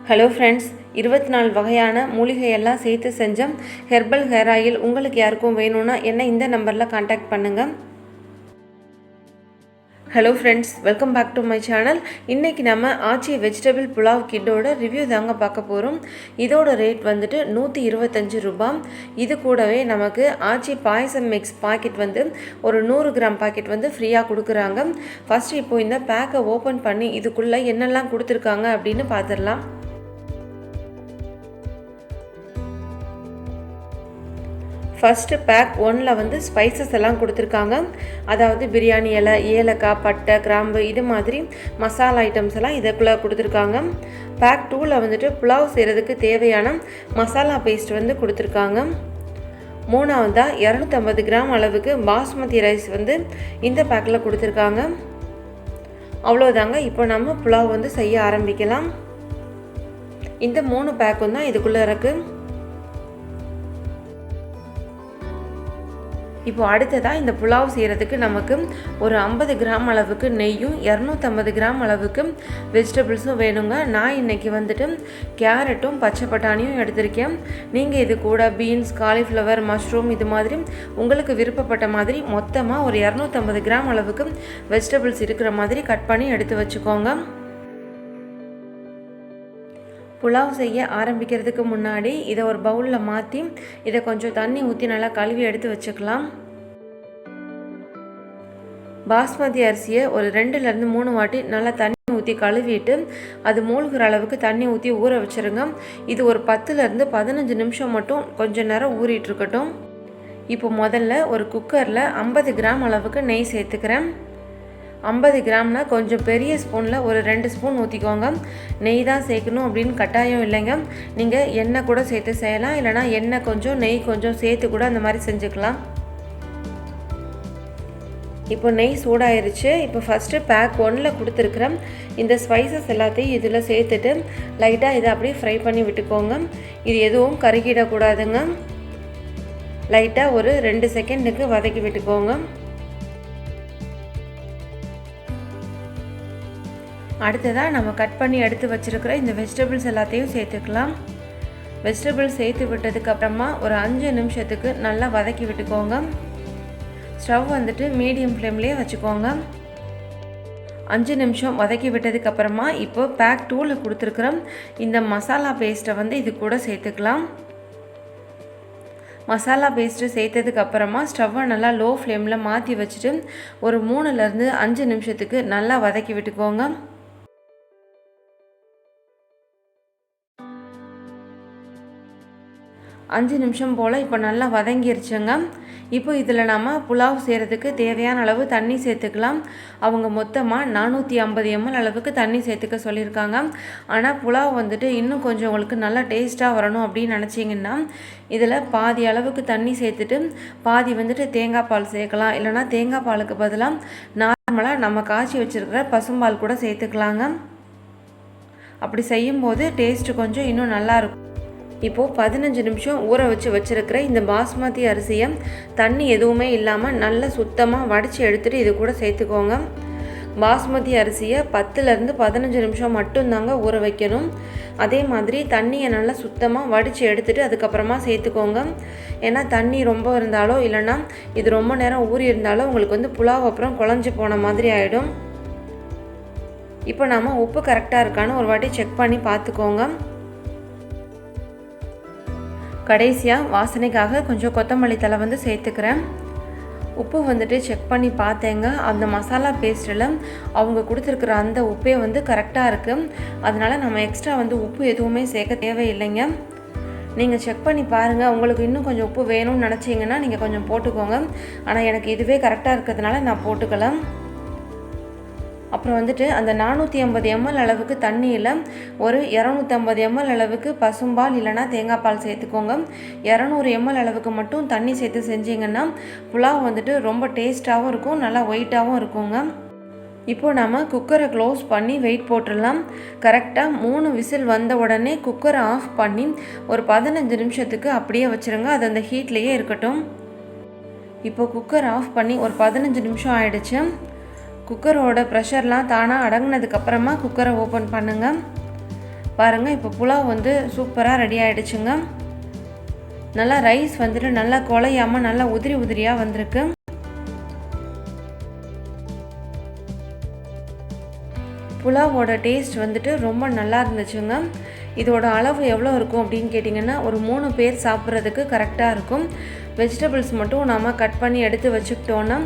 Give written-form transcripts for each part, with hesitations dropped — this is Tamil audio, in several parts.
ஹலோ ஃப்ரெண்ட்ஸ், 24 வகையான மூலிகை எல்லாம் சேர்த்து செஞ்ச ஹெர்பல் ஹேர் ஆயில் உங்களுக்கு யாருக்கும் வேணும்னா என்ன இந்த நம்பரில் காண்டாக்ட் பண்ணுங்கள். Hello friends, welcome back to my channel. இன்றைக்கி நம்ம ஆச்சி வெஜிடபிள் புலாவ் கிட்டோட ரிவ்யூ தாங்க பார்க்க போகிறோம். இதோட ரேட் வந்துட்டு 125 ரூபாய். இது கூடவே நமக்கு ஆச்சி பாயசம் மிக்ஸ் பாக்கெட் வந்து ஒரு 100 கிராம் பாக்கெட் வந்து ஃப்ரீயாக கொடுக்குறாங்க. ஃபஸ்ட்டு இப்போது இந்த பேக்கை ஓப்பன் பண்ணி இதுக்குள்ளே என்னெல்லாம் கொடுத்துருக்காங்க அப்படின்னு பார்த்துடலாம். ஃபஸ்ட்டு பேக் 1ல் வந்து ஸ்பைசஸ் எல்லாம் கொடுத்துருக்காங்க. அதாவது பிரியாணி இலை, ஏலக்காய், பட்டை, கிராம்பு இது மாதிரி மசாலா ஐட்டம்ஸ் எல்லாம் இதுக்குள்ளே கொடுத்துருக்காங்க. பேக் 2ல் வந்துட்டு புலாவ் செய்கிறதுக்கு தேவையான மசாலா பேஸ்ட் வந்து கொடுத்துருக்காங்க. மூணாவதாக 250 கிராம் அளவுக்கு பாஸ்மதி ரைஸ் வந்து இந்த பேக்கில் கொடுத்துருக்காங்க. அவ்வளோதாங்க. இப்போ நம்ம புலாவ் வந்து செய்ய ஆரம்பிக்கலாம். இந்த 3 பேக்கும் தான் இதுக்குள்ளே இருக்குது. இப்போ அடுத்ததாக இந்த புலாவ் செய்கிறதுக்கு நமக்கு ஒரு 50 கிராம் அளவுக்கு நெய்யும் 250 கிராம் அளவுக்கு வெஜிடபிள்ஸும் வேணுங்க. நான் இன்றைக்கி வந்துட்டு கேரட்டும் பச்சை பட்டாணியும் எடுத்திருக்கேன். நீங்கள் இது கூட பீன்ஸ், காலிஃப்ளவர், மஷ்ரூம் இது மாதிரி உங்களுக்கு விருப்பப்பட்ட மாதிரி மொத்தமாக ஒரு 250 கிராம் அளவுக்கு வெஜிடபிள்ஸ் இருக்கிற மாதிரி கட் பண்ணி எடுத்து வச்சுக்கோங்க. புலாவ் செய்ய ஆரம்பிக்கிறதுக்கு முன்னாடி இதை ஒரு பவுலில் மாற்றி இதை கொஞ்சம் தண்ணி ஊற்றி நல்லா கழுவி எடுத்து வச்சுக்கலாம். பாஸ்மதி அரிசியை ஒரு 2லேருந்து 3 வாட்டி நல்லா தண்ணி ஊற்றி கழுவிட்டு அது மூழ்கிற அளவுக்கு தண்ணி ஊற்றி ஊற வச்சுருங்க. இது ஒரு 10லேருந்து 15 நிமிஷம் மட்டும் கொஞ்சம் நேரம் ஊறிட்டு இருக்கட்டும். இப்போ முதல்ல ஒரு குக்கரில் 50 கிராம் அளவுக்கு நெய் சேர்த்துக்கிறேன். 50 கிராம்னா கொஞ்சம் பெரிய ஸ்பூனில் ஒரு 2 ஸ்பூன் ஊற்றிக்கோங்க. நெய் தான் சேர்க்கணும் அப்படின்னு கட்டாயம் இல்லைங்க. நீங்கள் எண்ணெய் கூட சேர்த்து செய்யலாம், இல்லைனா எண்ணெய் கொஞ்சம் நெய் கொஞ்சம் சேர்த்து கூட அந்த மாதிரி செஞ்சுக்கலாம். இப்போ நெய் சூடாயிருச்சு. இப்போ ஃபஸ்ட்டு பேக் 1ல் கொடுத்துருக்குற இந்த ஸ்பைசஸ் எல்லாத்தையும் இதில் சேர்த்துட்டு லைட்டாக இதை அப்படியே ஃப்ரை பண்ணி விட்டுக்கோங்க. இது எதுவும் கருகிடக்கூடாதுங்க. லைட்டாக ஒரு 2 செகண்டுக்கு வதக்கி விட்டுக்கோங்க. அடுத்ததாக நம்ம கட் பண்ணி எடுத்து வச்சுருக்கிற இந்த வெஜிடபிள்ஸ் எல்லாத்தையும் சேர்த்துக்கலாம். வெஜிடபிள்ஸ் சேர்த்து விட்டதுக்கப்புறமா ஒரு 5 நிமிஷத்துக்கு நல்லா வதக்கி விட்டுக்கோங்க. ஸ்டவ் வந்துட்டு மீடியம் ஃப்ளேம்லேயே வச்சுக்கோங்க. 5 நிமிஷம் வதக்கி விட்டதுக்கப்புறமா இப்போ பேக் 2ல் கொடுத்துருக்குற இந்த மசாலா பேஸ்ட்டை வந்து இது கூட சேர்த்துக்கலாம். மசாலா பேஸ்ட்டு சேர்த்ததுக்கப்புறமா ஸ்டவ்வை நல்லா லோ ஃப்ளேமில் மாற்றி வச்சுட்டு ஒரு 3லேருந்து 5 நிமிஷத்துக்கு நல்லா வதக்கி விட்டுக்கோங்க. அஞ்சு நிமிஷம் போல் இப்போ நல்லா வதங்கிருச்சுங்க. இப்போ இதில் நம்ம புலாவ் செய்கிறதுக்கு தேவையான அளவு தண்ணி சேர்த்துக்கலாம். அவங்க மொத்தமாக 450 ml அளவுக்கு தண்ணி சேர்த்துக்க சொல்லியிருக்காங்க. ஆனால் புலாவ் வந்துட்டு இன்னும் கொஞ்சம் உங்களுக்கு நல்லா டேஸ்ட்டாக வரணும் அப்படின்னு நினச்சிங்கன்னா இதில் பாதி அளவுக்கு தண்ணி சேர்த்துட்டு பாதி வந்துட்டு தேங்காய் பால் சேர்க்கலாம். இல்லைனா தேங்காய் பாலுக்கு பதிலாக நார்மலாக நம்ம காய்ச்சி வச்சுருக்கிற பசும்பால் கூட சேர்த்துக்கலாங்க. அப்படி செய்யும்போது டேஸ்ட்டு கொஞ்சம் இன்னும் நல்லாயிருக்கும். இப்போது 15 நிமிஷம் ஊற வச்சுருக்கிற இந்த பாஸ்மதி அரிசியை தண்ணி எதுவுமே இல்லாமல் நல்லா சுத்தமாக வடித்து எடுத்துகிட்டு இது கூட சேர்த்துக்கோங்க. பாஸ்மதி அரிசியை 10லேருந்து 15 நிமிஷம் மட்டும்தாங்க ஊற வைக்கணும். அதே மாதிரி தண்ணியை நல்லா சுத்தமாக வடித்து எடுத்துகிட்டு அதுக்கப்புறமா சேர்த்துக்கோங்க. ஏன்னா தண்ணி ரொம்ப இருந்தாலோ இல்லைன்னா இது ரொம்ப நேரம் ஊறி இருந்தாலோ உங்களுக்கு வந்து புலாவ் அப்புறம் குழஞ்சி போன மாதிரி ஆகிடும். இப்போ நாம் உப்பு கரெக்டாக இருக்கான்னு ஒரு வாட்டி செக் பண்ணி பார்த்துக்கோங்க. கடைசியாக வாசனைக்காக கொஞ்சம் கொத்தமல்லி தழை வந்து சேர்த்துக்கிறேன். உப்பு வந்துட்டு செக் பண்ணி பார்த்தேங்க. அந்த மசாலா பேஸ்ட்டில் அவங்க கொடுத்துருக்குற அந்த உப்பே வந்து கரெக்டாக இருக்குது. அதனால் நம்ம எக்ஸ்ட்ரா வந்து உப்பு எதுவுமே சேர்க்க தேவையில்லைங்க. நீங்கள் செக் பண்ணி பாருங்கள். உங்களுக்கு இன்னும் கொஞ்சம் உப்பு வேணும்னு நினச்சிங்கன்னா நீங்கள் கொஞ்சம் போட்டுக்கோங்க. ஆனால் எனக்கு இதுவே கரெக்டாக இருக்கிறதுனால நான் போட்டுக்கலாம். அப்புறம் வந்துட்டு அந்த 450 ml அளவுக்கு தண்ணியில் ஒரு 250 ml அளவுக்கு பசும்பால் இல்லைனா தேங்காய் பால் சேர்த்துக்கோங்க. 200 ml அளவுக்கு மட்டும் தண்ணி சேர்த்து செஞ்சிங்கன்னா புலாவ் வந்துட்டு ரொம்ப டேஸ்ட்டாகவும் இருக்கும், நல்லா ஒயிட்டாகவும் இருக்குங்க. இப்போது நம்ம குக்கரை க்ளோஸ் பண்ணி வெயிட் போட்டுடலாம். கரெக்டாக 3 விசில் வந்த உடனே குக்கரை ஆஃப் பண்ணி ஒரு 15 நிமிஷத்துக்கு அப்படியே வச்சுருங்க. அது அந்த ஹீட்லேயே இருக்கட்டும். இப்போது குக்கர் ஆஃப் பண்ணி ஒரு 15 நிமிஷம் ஆயிடுச்சு. குக்கரோட ப்ரெஷர்லாம் தானாக அடங்கினதுக்கப்புறமா குக்கரை ஓப்பன் பண்ணுங்கள். பாருங்கள் இப்போ புலாவ் வந்து சூப்பராக ரெடி ஆகிடுச்சுங்க. நல்லா ரைஸ் வந்துட்டு நல்லா குழையாமல் நல்லா உதிரி உதிரியாக வந்திருக்கு. புலாவோட டேஸ்ட் வந்துட்டு ரொம்ப நல்லா இருந்துச்சுங்க. இதோட அளவு எவ்வளோ இருக்கும் அப்படின்னு கேட்டிங்கன்னா ஒரு 3 பேர் சாப்பிட்றதுக்கு கரெக்டாக இருக்கும். வெஜிடபிள்ஸ் மட்டும் நம்ம கட் பண்ணி எடுத்து வச்சுக்கிட்டோன்னா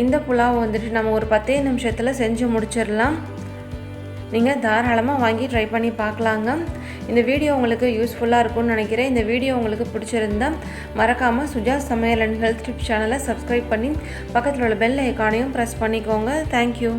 இந்த புலாவ் வந்துட்டு நம்ம ஒரு 10 நிமிஷத்தில் செஞ்சு முடிச்சிடலாம். நீங்கள் தாராளமாக வாங்கி ட்ரை பண்ணி பார்க்கலாங்க. இந்த வீடியோ உங்களுக்கு யூஸ்ஃபுல்லாக இருக்கும்னு நினைக்கிறேன். இந்த வீடியோ உங்களுக்கு பிடிச்சிருந்தா மறக்காமல் சுஜா சமையல் அண்ட் ஹெல்த் டிப்ஸ் சேனலை சப்ஸ்கிரைப் பண்ணி பக்கத்தில் உள்ள பெல் ஐக்கானையும் ப்ரெஸ் பண்ணிக்கோங்க. தேங்க்யூ.